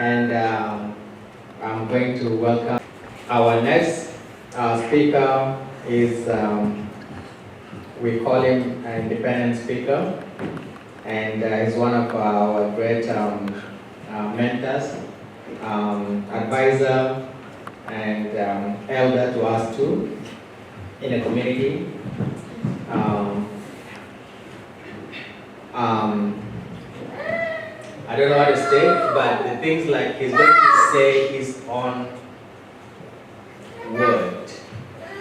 And I'm going to welcome our next speaker is, we call him an independent speaker, and he's one of our great mentors, advisor, and elder to us too in the community. I don't know how to say, but the things like he's going to say his own word,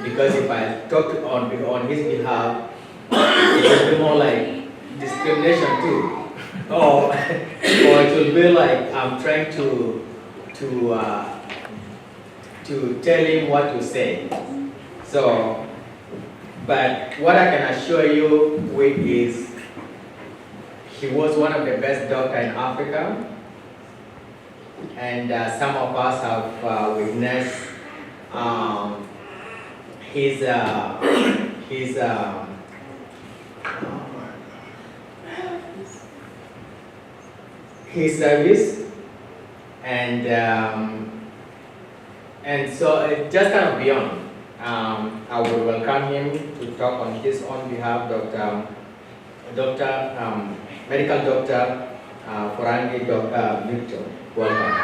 because if I talk on his behalf, it will be more like discrimination too, or it will be like I'm trying to tell him what to say. So, but what I can assure you with is, he was one of the best doctors in Africa, and some of us have witnessed his service, and so it's just kind of beyond. I will welcome him to talk on his own behalf, medical doctor Forangi Victor. Welcome.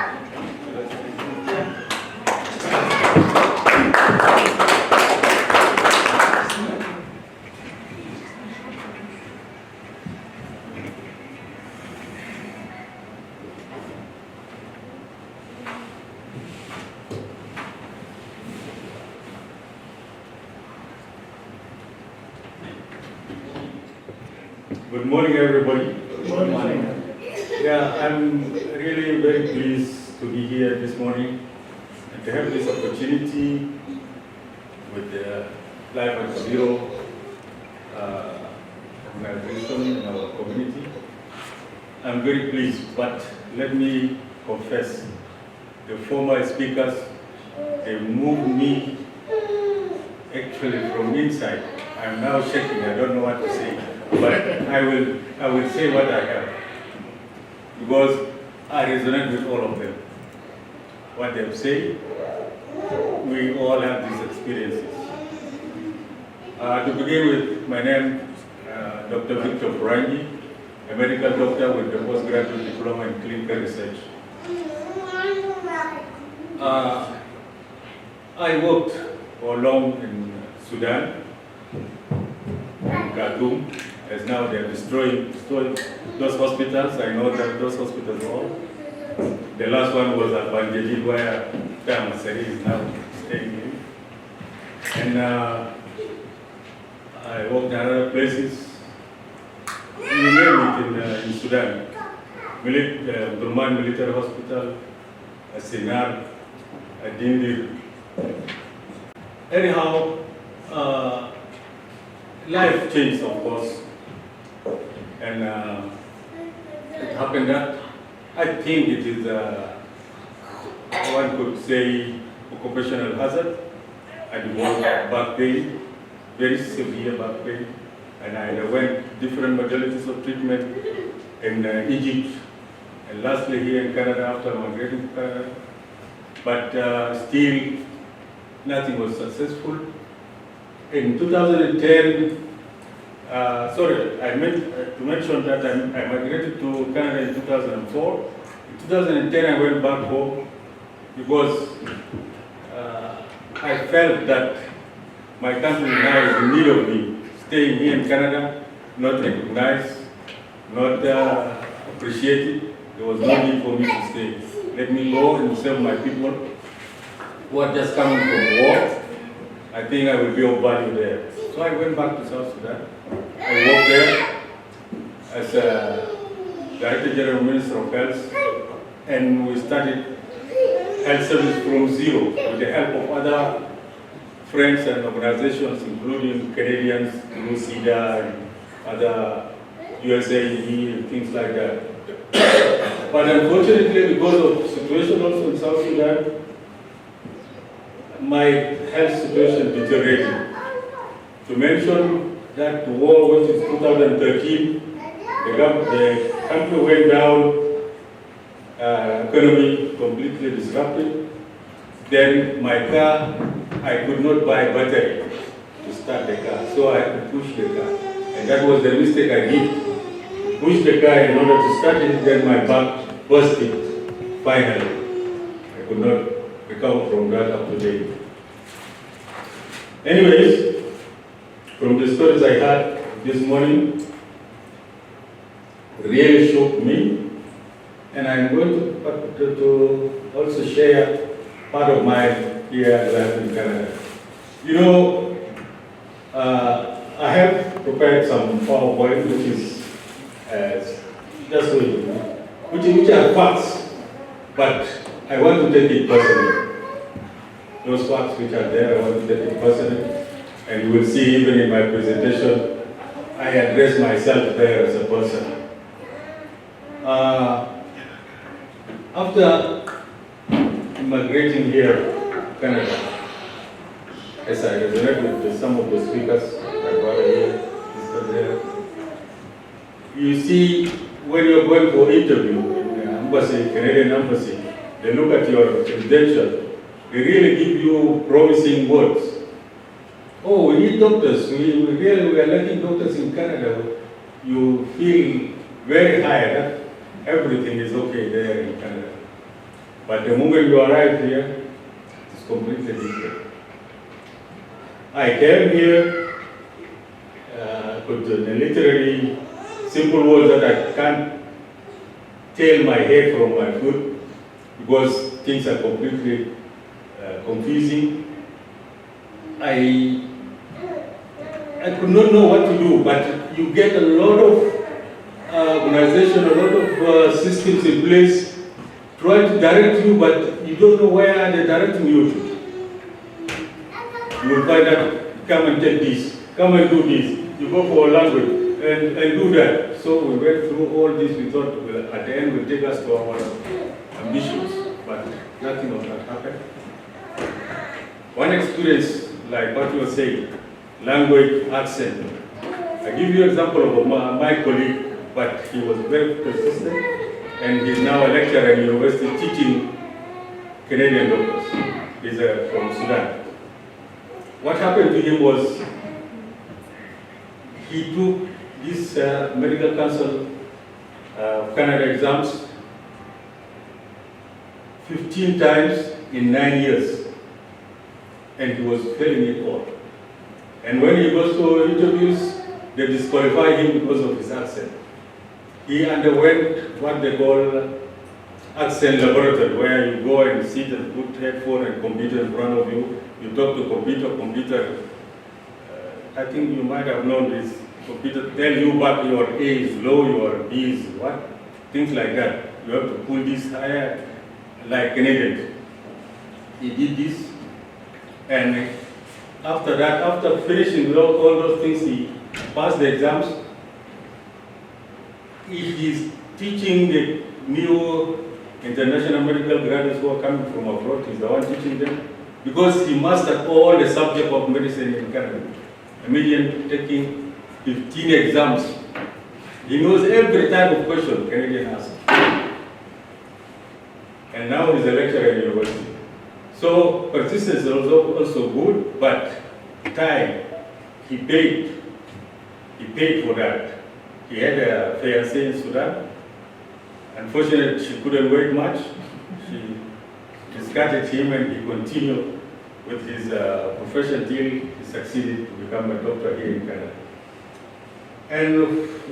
Good morning, everybody. Good morning. Yeah, I'm really very pleased to be here this morning and to have this opportunity with the Life at Zero organization in our community. I'm very pleased, but let me confess, the former speakers, they moved me actually from inside. I'm now shaking, I don't know what to say. But I will say what I have, because I resonate with all of them. What they have said, we all have these experiences. To begin with, my name is Dr. Victor Forangi, a medical doctor with a postgraduate diploma in clinical research. I worked for long in Sudan, in Khartoum. As now they're destroying those hospitals. I know that those hospitals are all. The last one was at Banjali, where Tamasari is now staying in. And I worked in other places. You name it in Sudan. Durman Military Hospital, Sinar, Dindir. Anyhow, life changed, of course. And it happened that I think it is, one could say, occupational hazard. I developed back pain, very severe back pain, and I underwent different modalities of treatment in Egypt, and lastly here in Canada after migrating to Canada. But still, nothing was successful. In 2010, I meant to mention that I migrated to Canada in 2004. In 2010, I went back home because I felt that my country now is in need of me. Staying here in Canada, not recognized, not appreciated. There was no need for me to stay. Let me go and serve my people who are just coming from war. I think I will be of value there. So I went back to South Sudan. I worked there as a Director General Minister of Health, and we started health service from zero with the help of other friends and organizations, including Canadians, LAZDS-CANADA, and other USAID and things like that. But unfortunately, because of the situation also in South Sudan, my health situation deteriorated. To mention that the war, which is 2013, the country went down economy completely disrupted. Then my car, I could not buy battery to start the car, so I had to push the car. And that was the mistake I did. Push the car in order to start it, then my back busted, finally. I could not recover from that up to date. Anyways, from the stories I had this morning, really shocked me, and I'm going to also share part of mine here live in Canada. You know, I have prepared some PowerPoint, which is just so you know, which are facts, but I want to take it personally. Those facts which are there, I want to take it personally, and you will see even in my presentation, I address myself there as a person. After immigrating here to Canada, as I resonate with some of the speakers, my brother here, sister there, you see when you're going for interview in the embassy, Canadian embassy, they look at your credentials, they really give you promising words. Oh, we need doctors, we are lacking doctors in Canada. You feel very high that everything is okay there in Canada. But the moment you arrive here, it's completely different. I came here with the literally simple words that I can't tell my head from my foot because things are completely confusing. I could not know what to do, but you get a lot of organization, a lot of systems in place, try to direct you, but you don't know where they're directing you to. You will find out, come and take this, come and do this. You go for a language and do that. So we went through all this. We thought at the end will take us to our ambitions, but nothing of that happened. One experience, like what you were saying, language, accent. I give you an example of my colleague, but he was very persistent, and he's now a lecturer at university teaching Canadian doctors. He's from Sudan. What happened to him was he took this Medical Council of Canada exams 15 times in 9 years, and he was failing it all. And when he goes to interviews, they disqualify him because of his accent. He underwent what they call accent laboratory, where you go and sit and put headphone and computer in front of you. You talk to computer. I think you might have known this. Computer tell you back your A is low, your B is what, things like that. You have to pull this higher, like Canadians. He did this, and after that, after finishing all those things, he passed the exams. He is teaching the new international medical graduates who are coming from abroad. He's the one teaching them because he mastered all the subject of medicine in Canada. Immediately taking 15 exams. He knows every type of question Canadian asks. And now he's a lecturer at university. So persistence is also good, but time, he paid for that. He had a fiancée in Sudan. Unfortunately, she couldn't wait much. She discarded him and he continued with his profession till he succeeded to become a doctor here in Canada. And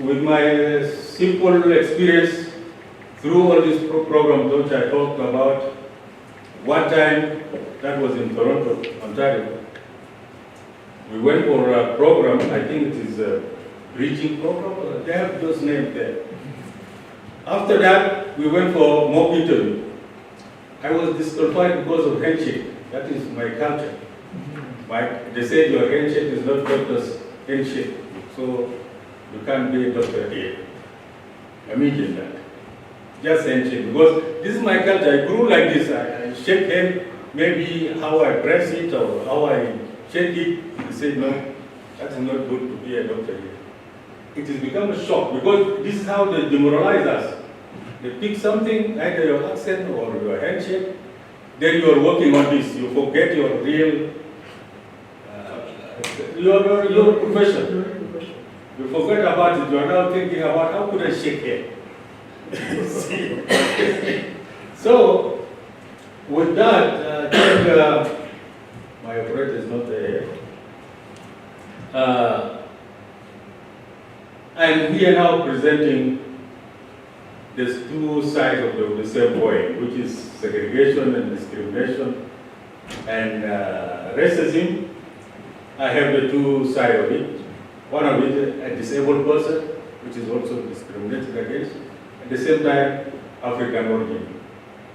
with my simple experience through all these programs which I talked about, one time, that was in Toronto, Ontario, we went for a program, I think it is a bridging program, they have those names there. After that, we went for mock interview. I was disqualified because of handshake. That is my culture. They said your handshake is not doctor's handshake, so you can't be a doctor here. Immediately that. Just handshake, because this is my culture. I grew like this. I shake hand, maybe how I press it or how I shake it. They say, no, that's not good to be a doctor here. It has become a shock because this is how they demoralize us. they pick something, either your accent or your handshake, then you are working on this. You forget your real, your profession. You forget about it. You are now thinking about how could I shake here. So, with that, I think my operator is not there. I'm here now presenting these two sides of the same coin, which is segregation and discrimination and racism. I have the two sides of it. One of it, a disabled person, which is also discriminated against. At the same time, African origin.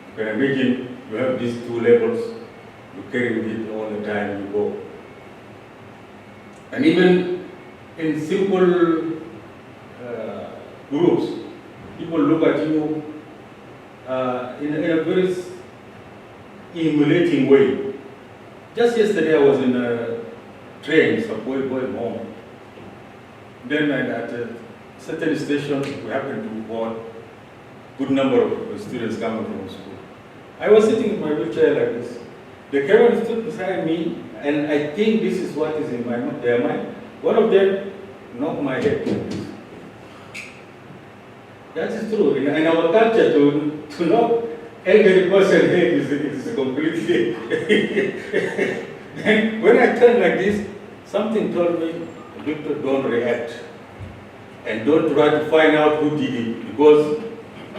You can imagine you have these two labels, you carry with it all the time you go. And even in simple groups, people look at you in a very emulating way. Just yesterday I was in a train, subway going home. Then at a certain station, we happened to board a good number of students coming from school. I was sitting in my wheelchair like this. The Karen stood beside me, and I think this is what is in their mind. One of them knocked my head like this. That is true. In our culture, to knock elderly person's head is completely. And when I turned like this, something told me, Victor, don't react. And don't try to find out who did it, because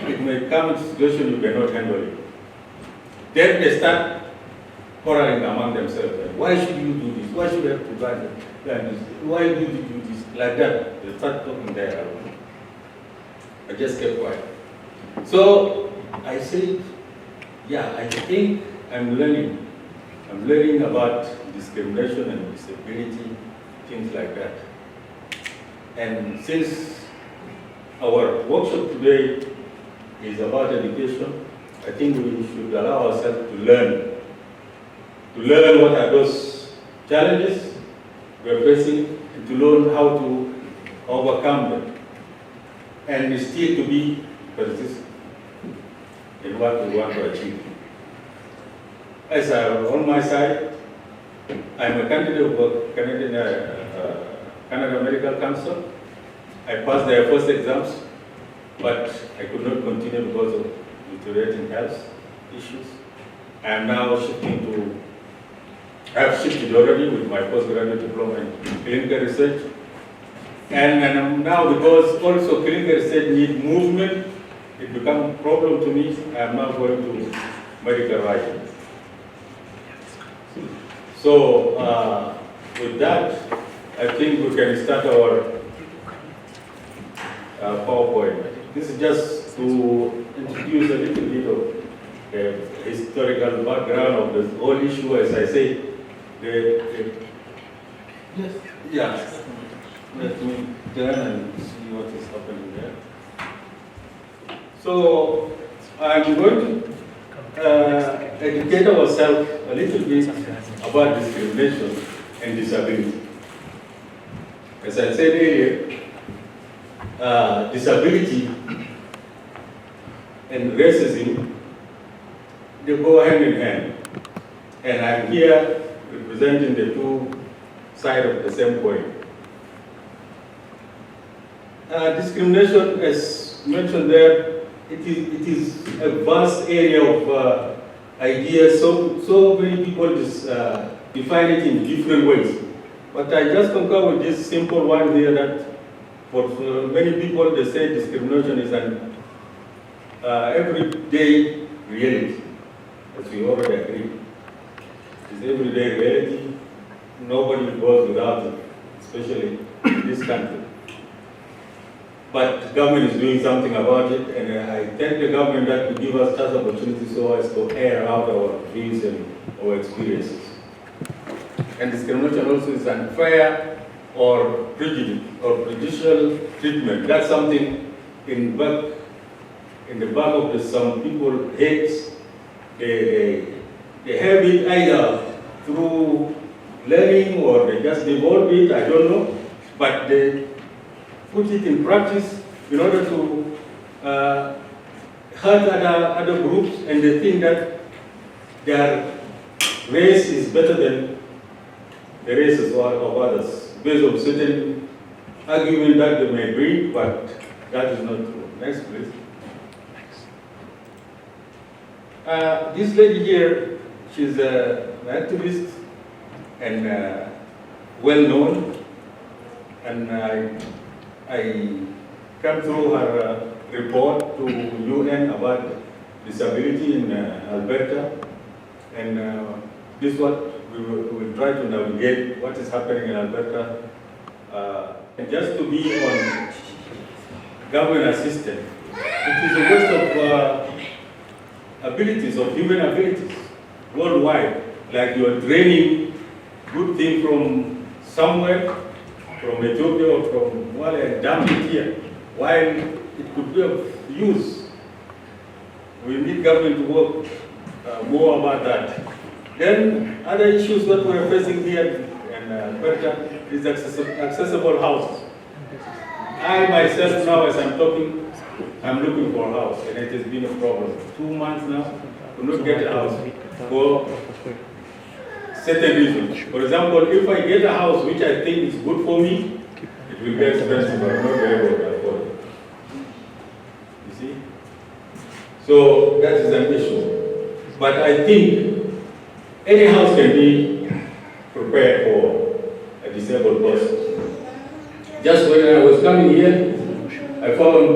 it may come to a situation you cannot handle it. Then they start quarreling among themselves. Why should you do this? Why should you have to do this? Why did you do this? Like that. They start talking there. I just kept quiet. So I said, yeah, I think I'm learning. I'm learning about discrimination and disability, things like that. And since our workshop today is about education, I think we should allow ourselves to learn what are those challenges we are facing, and to learn how to overcome them, and still to be persistent in what we want to achieve. As on my side, I'm a candidate for Canada Medical Council. I passed their first exams, but I could not continue because of deteriorating health issues. I am now I have shifted already with my postgraduate diploma in clinical research. And now, because also clinical research needs movement, it becomes a problem to me. I am now going to medical writing. So, with that, I think we can start our PowerPoint. This is just to introduce a little bit of the historical background of the whole issue. As I say, yes. Let me turn and see what is happening there. So, I'm going to educate ourselves a little bit about discrimination and disability. As I said earlier, disability and racism, they go hand in hand. And I'm here representing the two sides of the same coin. Discrimination, as mentioned there, it is a vast area of ideas. So many people define it in different ways. But I just concur with this simple one here that for many people they say discrimination is an everyday reality, as we already agree. It's everyday reality. Nobody goes without it, especially in this country. But the government is doing something about it, and I thank the government that to give us such opportunity so as to air out our views and our experiences. And discrimination also is unfair or prejudicial treatment. That's something in the back of some people heads. They have it either through learning or they just develop it, I don't know. But they put it in practice in order to hurt other groups, and they think that their race is better than the races of others, based on certain argument that they may bring, but that is not true. Next, please. This lady here, she's an activist and well known, and I come through her report to UN about disability in Alberta, and this is what we will try to navigate what is happening in Alberta. And just to be on government assistance, it is a waste of abilities, of human abilities worldwide. Like you are draining good thing from somewhere, from Ethiopia or from Mali, and dump it here, while it could be of use. We need government to work more about that. Then other issues that we're facing here in Alberta is accessible houses. I myself now, as I'm talking, I'm looking for a house, and it has been a problem. 2 months now, to not get a house for certain reasons. For example, if I get a house which I think is good for me, it will be expensive, but not very able to afford it. You see? So that is an issue. But I think any house can be prepared for a disabled person. Just when I was coming here, I found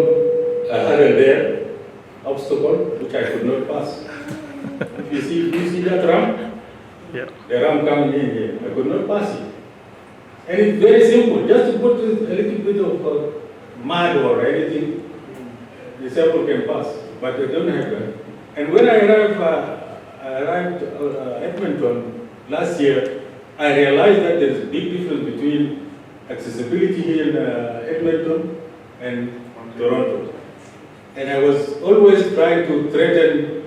a hurdle there, obstacle, which I could not pass. If you see that ramp? Yeah. The ramp coming in here, I could not pass it. And it's very simple, just to put a little bit of mud or anything, disabled can pass, but they don't have that. And when I arrived at Edmonton last year, I realized that there is a big difference between accessibility here in Edmonton and Toronto. And I was always trying to threaten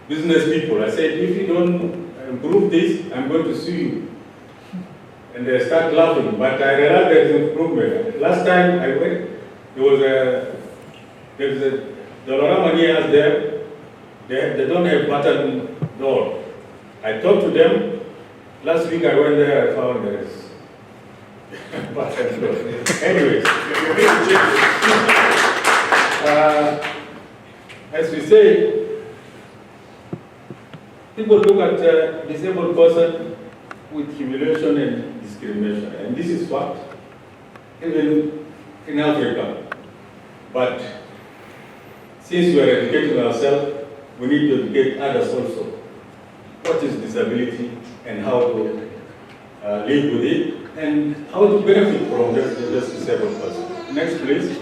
business people. I said, if you don't improve this, I'm going to sue you. And they start laughing, but I realized there is improvement. Last time I went, there was a Dolorama near us there. They don't have button door. I talked to them. Last week I went there, I found there is button door. Anyways, as we say, people look at a disabled person with humiliation and discrimination, and this is fact, even in Africa. But since we are educating ourselves, we need to educate others also. What is disability and how to live with it, and how to benefit from this disabled person. Next, please.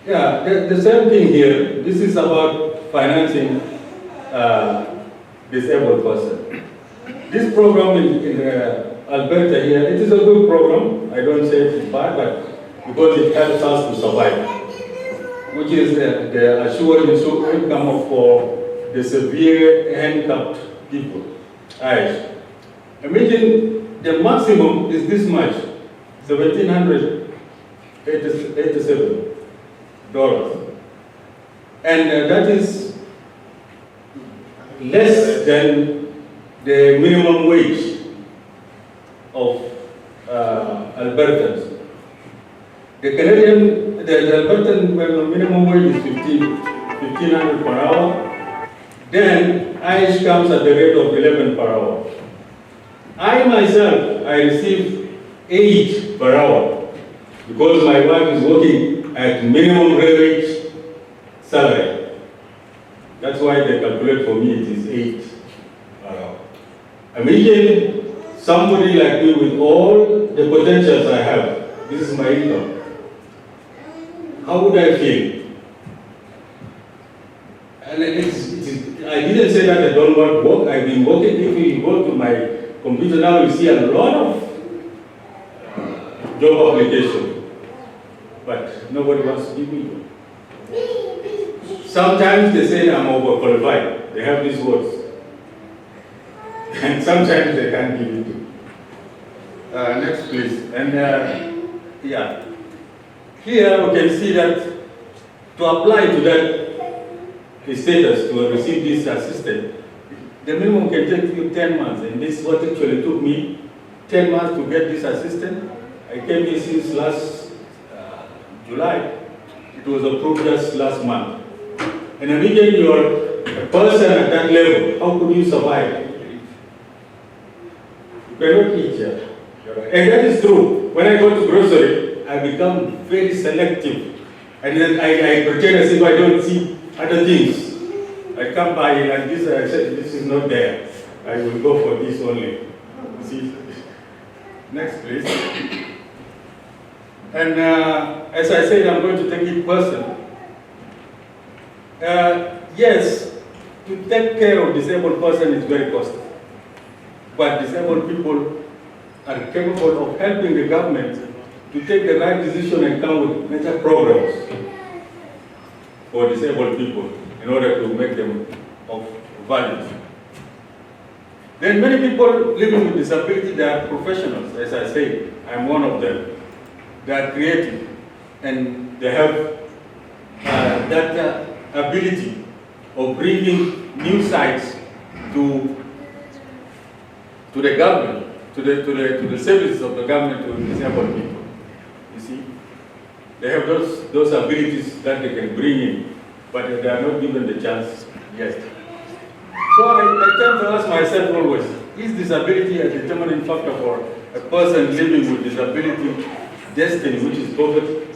Yeah, the same thing here. This is about financing disabled person. This program in Alberta here, it is a good program. I don't say it is bad, but because it helps us to survive, which is the assured income for the severe handicapped people. Right. Imagine the maximum is this much, $1,787. And that is less than the minimum wage of Albertans. The Albertan minimum wage is $1,500 per hour. Then IH comes at the rate of 11 per hour. I myself, I receive 8 per hour because my wife is working at minimum wage salary. That's why they calculate for me it is 8 per hour. Imagine somebody like me with all the potentials I have. This is my income. How would I feel? And I didn't say that I don't want to work. I've been working. If you go to my computer now, you see a lot of job application. But nobody wants to give me one. Sometimes they say I'm overqualified. They have these words. And sometimes they can't give it to me. Next, please. And yeah. Here we can see that to apply to that status to receive this assistance, the minimum can take you 10 months, and this is what actually took me 10 months to get this assistance. I came here since last July. It was approved just last month. And immediately you're a person at that level, how could you survive? You cannot eat here. And that is true. When I go to grocery, I become very selective. And then I pretend as if I don't see other things. I come by like this, I said, this is not there. I will go for this only. See? Next, please. And as I said, I'm going to take it personal. Yes, to take care of disabled person is very costly. But disabled people are capable of helping the government to take the right decision and come with better programs for disabled people in order to make them of value. Then many people living with disability, they are professionals, as I say, I'm one of them. They are creative and they have that ability of bringing new sites to the government, to the services of the government to disabled people. You see, they have those abilities that they can bring in, but they are not given the chance yet. So I tend to ask myself always, is disability a determining factor for a person living with disability destiny, which is poverty?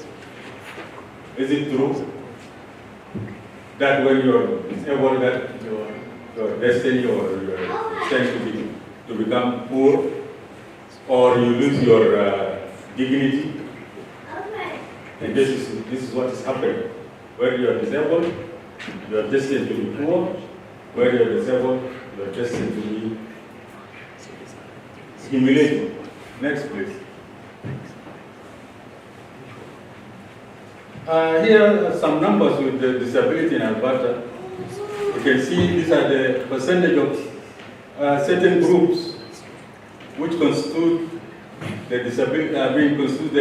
Is it true that when you're disabled, that your destiny or your extent to become poor, or you lose your dignity? And this is what is happening. When you are disabled, you are destined to be poor. When you are disabled, you are destined to be humiliated. Next, please. Here are some numbers with the disability in Alberta. You can see these are the percentage of certain groups which constitute the disability, constitute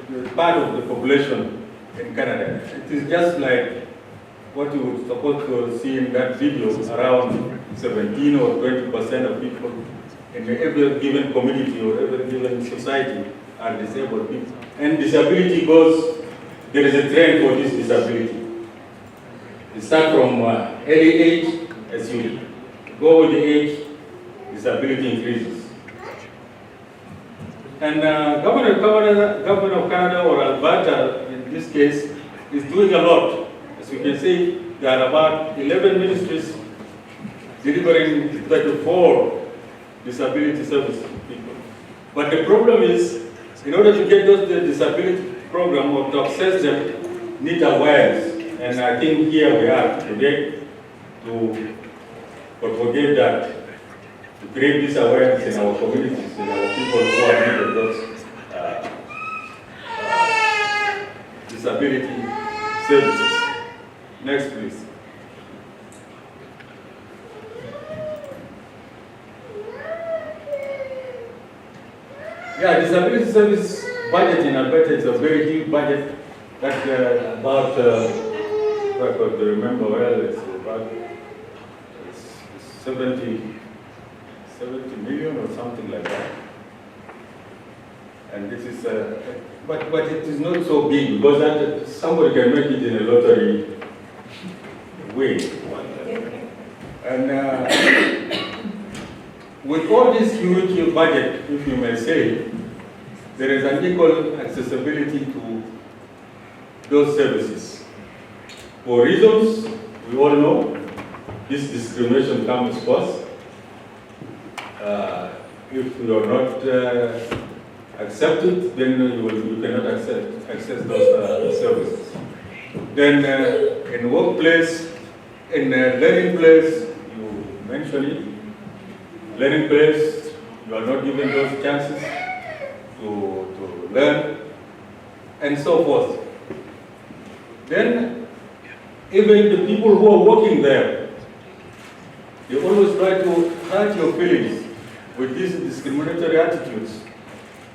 the part of the population in Canada. It is just like what you would supposed to see in that video, around 17 or 20% of people in every given community or every given society are disabled people. And disability goes, there is a trend for this disability. It starts from early age, as you go with the age, disability increases. And government of Canada or Alberta, in this case, is doing a lot. As you can see, there are about 11 ministries delivering 34 disability services to people. But the problem is, in order to get those disability program or to access them, need awareness. And I think here we are today to propagate that, to create this awareness in our communities, in our people who are in need of those disability services. Next, please. Yeah, disability service budget in Alberta is a very huge budget. That's about, if I could remember well, it's about 70 million or something like that. And this is, but it is not so big because that somebody can make it in a lottery way. And with all this huge budget, if you may say, there is an equal accessibility to those services. For reasons we all know, this discrimination comes first. If you are not accepted, then you cannot access those services. Then in workplace, in learning place, you mentioned it, learning place, you are not given those chances to learn, and so forth. Then, even the people who are working there, they always try to hurt your feelings with these discriminatory attitudes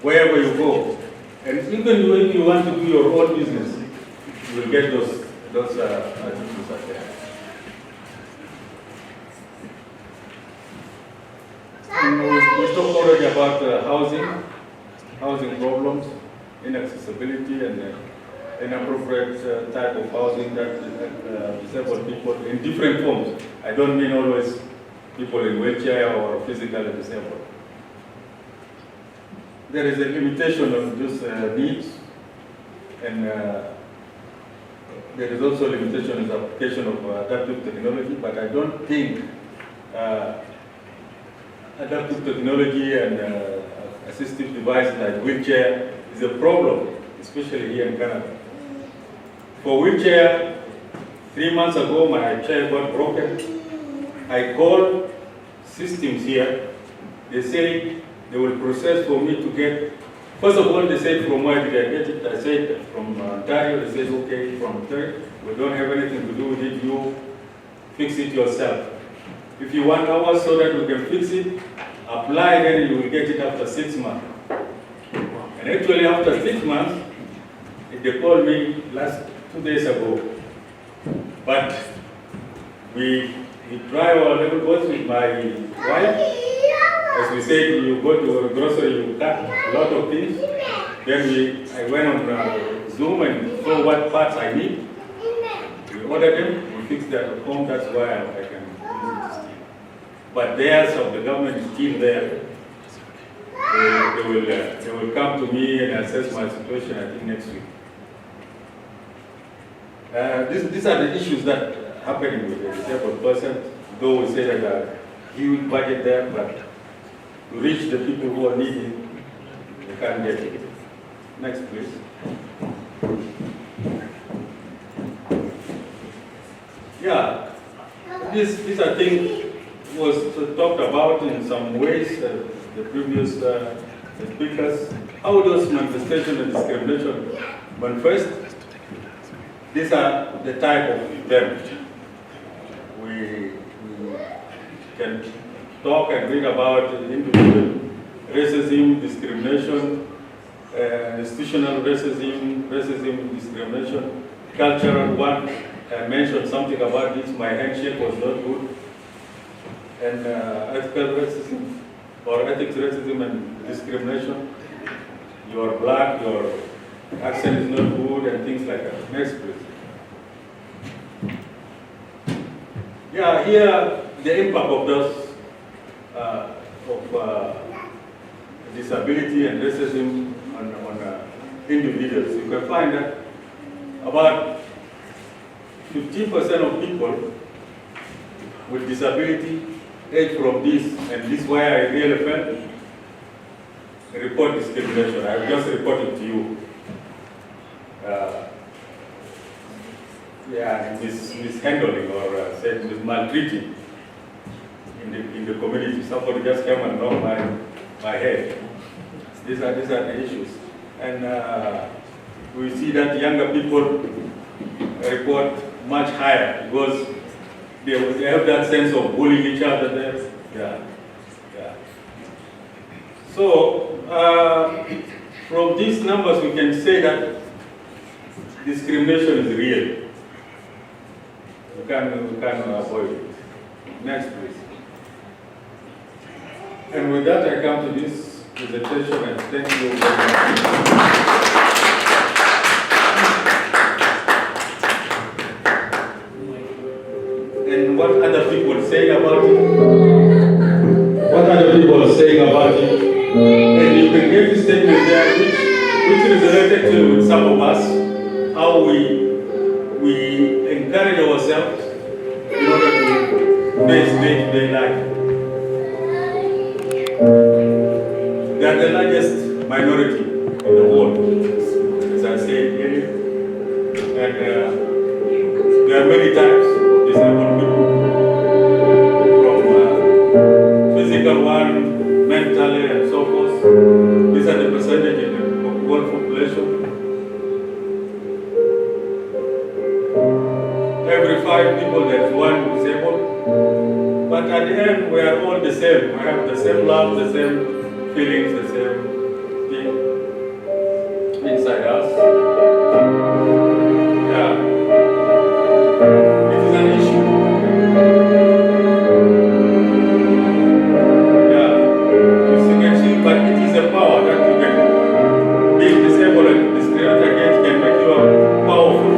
wherever you go. And even when you want to do your own business, you will get those attitudes out there. And we talked already about housing problems, inaccessibility, and inappropriate type of housing that disabled people in different forms. I don't mean always people in wheelchair or physically disabled. There is a limitation on these needs, and there is also a limitation in the application of adaptive technology, but I don't think adaptive technology and assistive devices like wheelchair is a problem, especially here in Canada. For wheelchair, 3 months ago my chair got broken. I called systems here. They say they will process for me to get, first of all they said from where did I get it? I said from Ontario. They said okay, from Ontario. We don't have anything to do with it, you fix it yourself. If you want ours so that we can fix it, apply, then you will get it after 6 months. And actually after 6 months, they called me 2 days ago. But we try our level best with my wife. As we said, you go to a grocery, you cut a lot of things. Then I went on Zoom and saw what parts I need. We ordered them, we fixed that at home. That's why I can use it still. But theirs of the government is still there. They will come to me and assess my situation, I think, next week. These are the issues that are happening with the disabled person, though we say that there are huge budget there, but to reach the people who are needing, they can't get it. Next, please. Yeah, this I think was talked about in some ways, the previous speakers. How does manifestation and discrimination manifest? These are the type of events we can talk and read about: individual racism, discrimination, institutional racism, discrimination, cultural one. I mentioned something about this. My handshake was not good, and ethical racism or ethics racism and discrimination. You are black, your accent is not good, and things like that. Next, please. Yeah, here the impact of those disability and racism on individuals. You can find that about 15% of people with disability age from this, and this is why I really felt report discrimination. I just reported to you. Mishandling or said maltreating in the community. Somebody just came and knocked my head. These are the issues, and we see that younger people report much higher because they have that sense of bullying each other there. Yeah. So from these numbers, we can say that discrimination is real. We can avoid it. Next, please. And with that, I come to this presentation, and thank you very much. And what other people say about it? What other people are saying about it? And you can get this statement there, which is related to some of us, how we encourage ourselves in order to face day-to-day life. They are the largest minority in the world, as I said earlier. And there are many types of disabled people, from physical one, mentally, and so forth. These are the percentage in the world population. Every 5 people, there's one disabled. But at the end, we are all the same. We have the same love, the same feelings, the same thing. inside us. Yeah. It is an issue. Yeah. You can see, but it is a power that you can being disabled and discriminated against can make you powerful.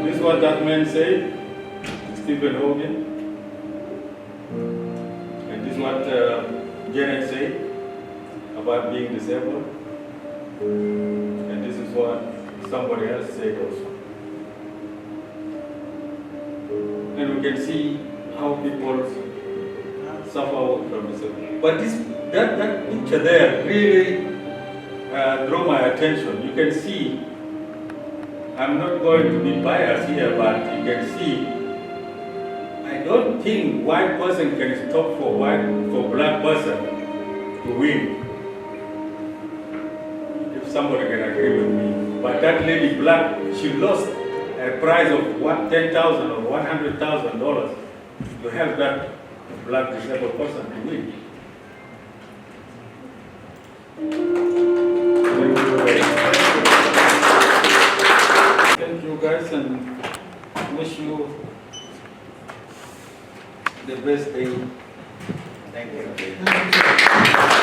This is what that man said, Stephen Hogan. And this is what Janet said about being disabled. And this is what somebody else said also. And we can see how people suffer from this. But that picture there really drew my attention. You can see, I'm not going to be biased here, but you can see, I don't think white person can stop for black person to win. If somebody can agree with me. But that lady black, she lost a prize of $10,000 or $100,000 to help that black disabled person to win. Thank you guys and wish you the best day. Thank you.